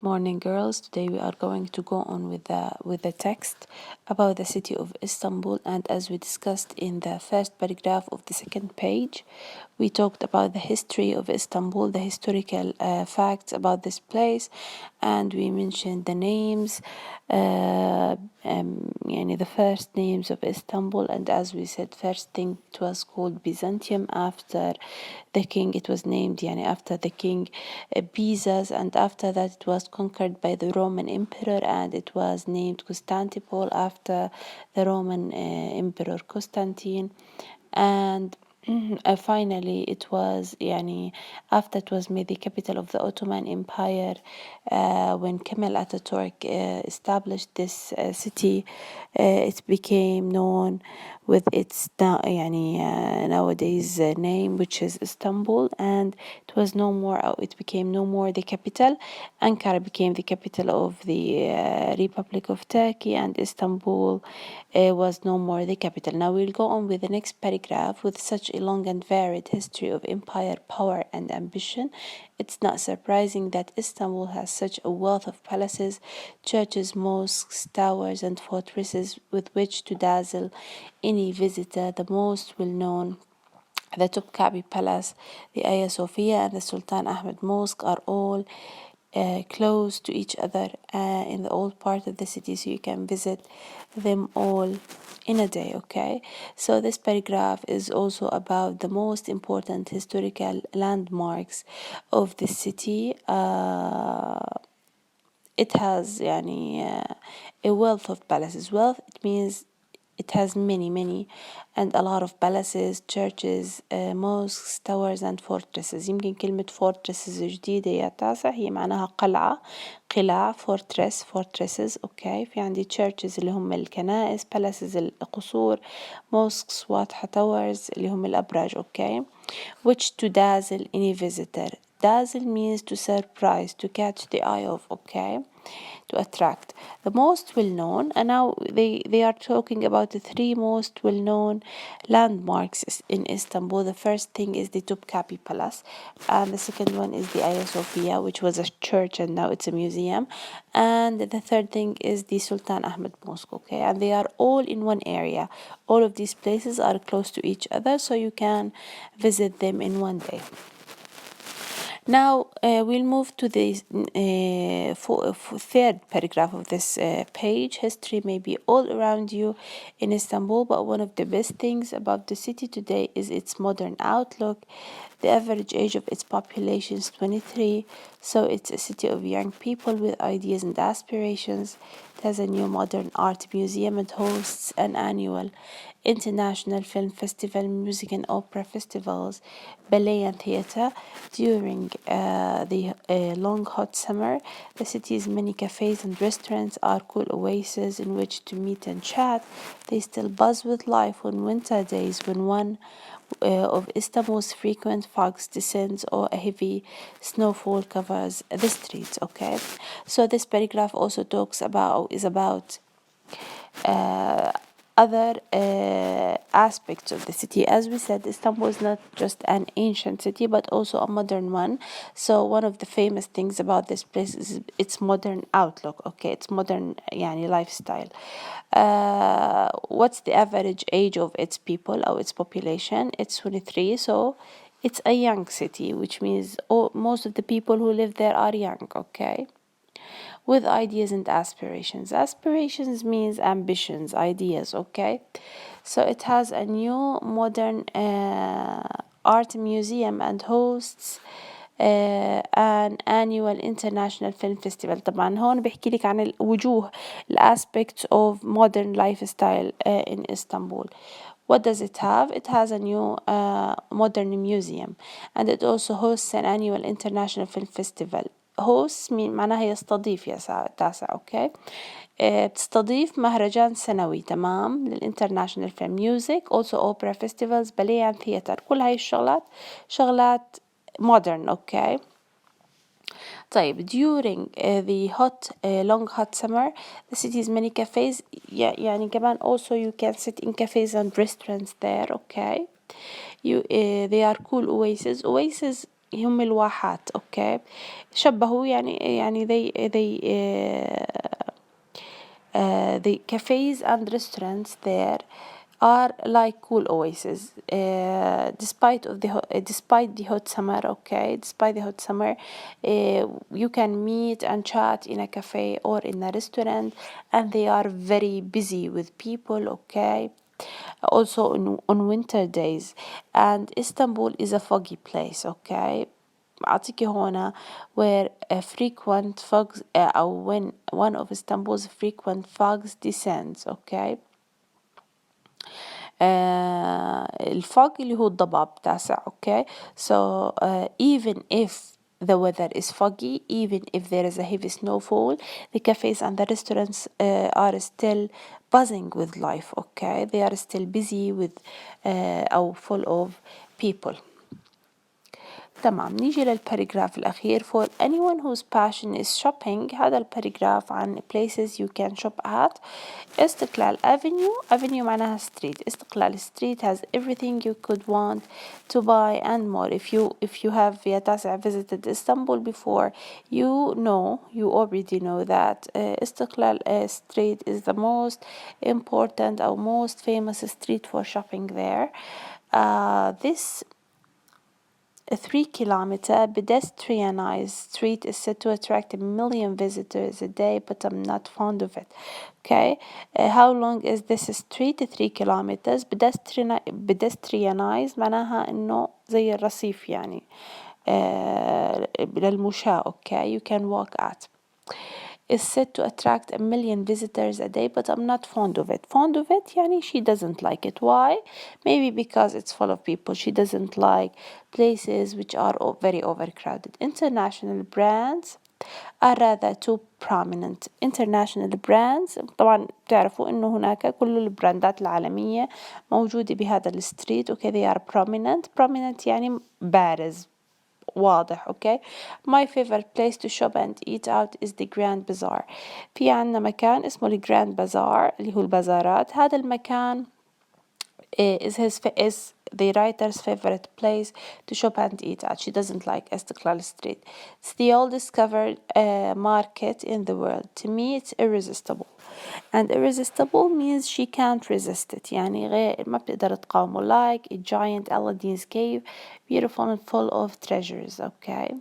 morning, girls. Today we are going to go on with the text about the city of Istanbul, and as we discussed in the first paragraph of the second page, we talked about the history of Istanbul, the historical facts about this place, and we mentioned the names, the first names of Istanbul, and as we said, first thing it was called Byzantium after the king. It was named after the king Bezos, and after that it was conquered by the Roman emperor, and it was named Constantinople after the Roman emperor Constantine, and finally it was after it was made the capital of the Ottoman Empire when Kemal Ataturk established this city. It became known with its nowadays name, which is Istanbul, and it was no more. It became no more the capital. Ankara became the capital of the Republic of Turkey, and Istanbul was no more the capital. Now we'll go on with the next paragraph. With such a long and varied history of empire, power, and ambition, it's not surprising that Istanbul has such a wealth of palaces, churches, mosques, towers, and fortresses with which to dazzle any visitor. The most well-known, the Topkapi Palace, the Hagia Sophia, and the Sultan Ahmed Mosque are all close to each other in the old part of the city, so you can visit them all in a day. Okay, so this paragraph is also about the most important historical landmarks of the city. It has a wealth of palaces. Wealth, it means it has many and a lot of palaces, churches, mosques, towers and fortresses. يمكن كلمة fortresses جديدة يا تاسع، هي معناها قلاع fortresses. اوكي، في عندي churches اللي هم الكنائس، palaces القصور، mosques واضحة، towers اللي هم الأبراج. اوكي، which to dazzle any visitor. Dazzle means to surprise, to catch the eye of, okay, to attract. The most well-known, and now they are talking about the three most well-known landmarks in Istanbul. The first thing is the Topkapi Palace, and the second one is the Hagia Sophia, which was a church and now it's a museum, and the third thing is the Sultan Ahmed Mosque. Okay, and they are all in one area. All of these places are close to each other, so you can visit them in one day. Now we'll move to the third paragraph of this page. History may be all around you in Istanbul, but one of the best things about the city today is its modern outlook. The average age of its population is 23, so it's a city of young people with ideas and aspirations. It has a new modern art museum and hosts an annual international film festival, music and opera festivals, ballet and theater. During the long hot summer, the city's many cafes and restaurants are cool oases in which to meet and chat. They still buzz with life on winter days when one of Istanbul's frequent fogs descends or a heavy snowfall covers the streets. Okay, so this paragraph also is about other aspects of the city. As we said, Istanbul is not just an ancient city but also a modern one. So one of the famous things about this place is its modern outlook. Okay, its modern lifestyle. What's the average age of its people or its population? It's 23, so it's a young city, which means most of the people who live there are young. Okay, with ideas and aspirations. Aspirations means ambitions, ideas, okay? So it has a new modern art museum and hosts an annual international film festival. طبعا هون بحكي لك عن الوجوه aspects of modern lifestyle in Istanbul. What does it have? It has a new modern museum, and it also hosts an annual international film festival. hosts معناها يستضيف يا تاسع. اوكي، بتستضيف مهرجان سنوي، تمام، للانترناشنال فيلم ميوزك، also opera festivals, ballet and theater. كل هاي الشغلات شغلات modern. اوكي، طيب during the long hot summer the city's many cafes يعني كمان also you can sit in cafes and restaurants there. okay, they are cool oases. هم الواحات. أوكي، شبهوا يعني the cafes and restaurants there are like cool oases, despite the hot summer. Okay, despite the hot summer, you can meet and chat in a cafe or in a restaurant, and they are very busy with people. Okay, also on winter days. And Istanbul is a foggy place. Okay, أعطيكي هنا where frequent fogs أو when one of Istanbul's frequent fogs descends. Okay, الفog اللي هو الضباب تاسع. Okay, so even if the weather is foggy, even if there is a heavy snowfall, the cafes and the restaurants are still buzzing with life. Okay, they are still busy with أو full of people. تمام، نيجي للباراجراف الأخير. for anyone whose passion is shopping. هذا الباراجراف عن places you can shop at. استقلال avenue معناها street. استقلال street has everything you could want to buy and more. If you have يا تاسع visited Istanbul before, you already know that استقلال street is the most important or most famous street for shopping there. This a 3-kilometer pedestrianized street is said to attract 1 million visitors a day, but I'm not fond of it. Okay, how long is this street? 3 kilometers. pedestrianized معناها إنه زي الرصيف يعني للمشاة. Okay, you can walk at. Is said to attract 1 million visitors a day, but I'm not fond of it. Fond of it يعني she doesn't like it. Why? Maybe because it's full of people. She doesn't like places which are very overcrowded. International brands are rather too prominent. International brands طبعا بتعرفوا إنه هناك كل البراندات العالمية موجودة بهذا الستريت. Okay, they are prominent يعني بارز واضح. Okay, my favorite place to shop and eat out is the Grand Bazaar. في عنا مكان اسمه الجراند بازار اللي هو البازارات. هذا المكان is the writer's favorite place to shop and eat at. She doesn't like Istiklal Street. It's the oldest covered market in the world. To me, it's irresistible. And irresistible means she can't resist it. يعني غير ما بتقدر تقاومه. Like a giant Aladdin's cave, beautiful and full of treasures. Okay.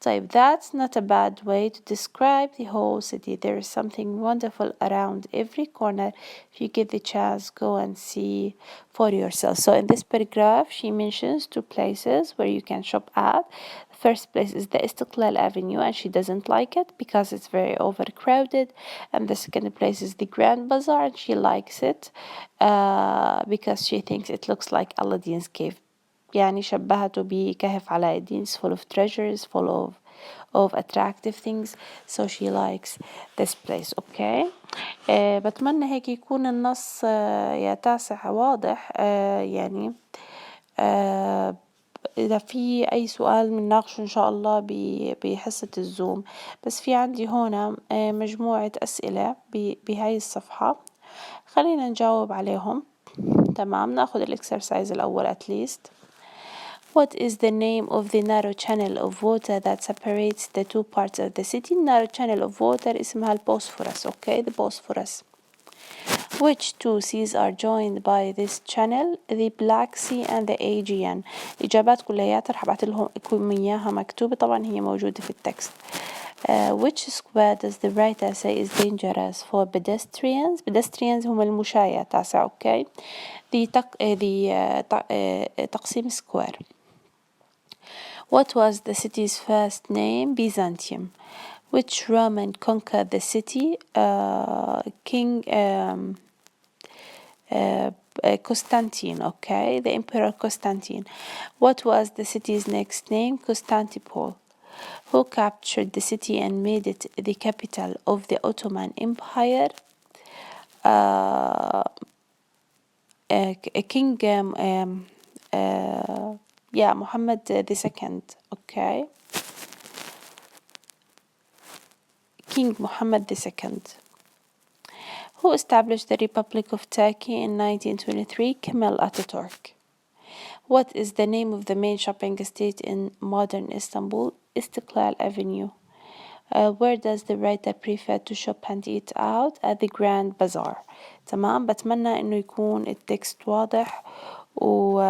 طيب, that's not a bad way to describe the whole city. There is something wonderful around every corner. If you get the chance, go and see for yourself. So in this paragraph, she mentions 2 places where you can shop at. The first place is the Istiklal Avenue, and she doesn't like it because it's very overcrowded. And the second place is the Grand Bazaar, and she likes it because she thinks it looks like Aladdin's cave. يعني شبهته بكهف علاء الدين. It's full of treasures, full of attractive things, so she likes this place. Okay, بتمنى هيك يكون النص يا تاسع واضح. يعني إذا في أي سؤال بنناقشه إن شاء الله بحصة الزوم. بس في عندي هنا مجموعة أسئلة بهاي الصفحة، خلينا نجاوب عليهم. تمام، ناخد الإكسرسايز الأول at least. What is the name of the narrow channel of water that separates the 2 parts of the city? Narrow channel of water اسمها البوسفورس. Okay, the Bosphorus. Which 2 seas are joined by this channel? The Black Sea and the Aegean. إجابات كلياتها رح أبعتلكم إياها مكتوبة، طبعا هي موجودة في التكست. Which square does the writer say is dangerous for pedestrians? Pedestrians هم المشاة تاسع. Okay, تقسيم square. What was the city's first name? Byzantium. Which Roman conquered the city? King Constantine. Okay, the Emperor Constantine. What was the city's next name? Constantinople. Who captured the city and made it the capital of the Ottoman Empire? King Muhammad II. Okay, King Muhammad II. Who established the Republic of Turkey in 1923? Kemal Atatürk. What is the name of the main shopping street in modern Istanbul? Istiklal Avenue. Where does the writer prefer to shop and eat out? At the Grand Bazaar. تمام، بتمنى إنه يكون التكست واضح و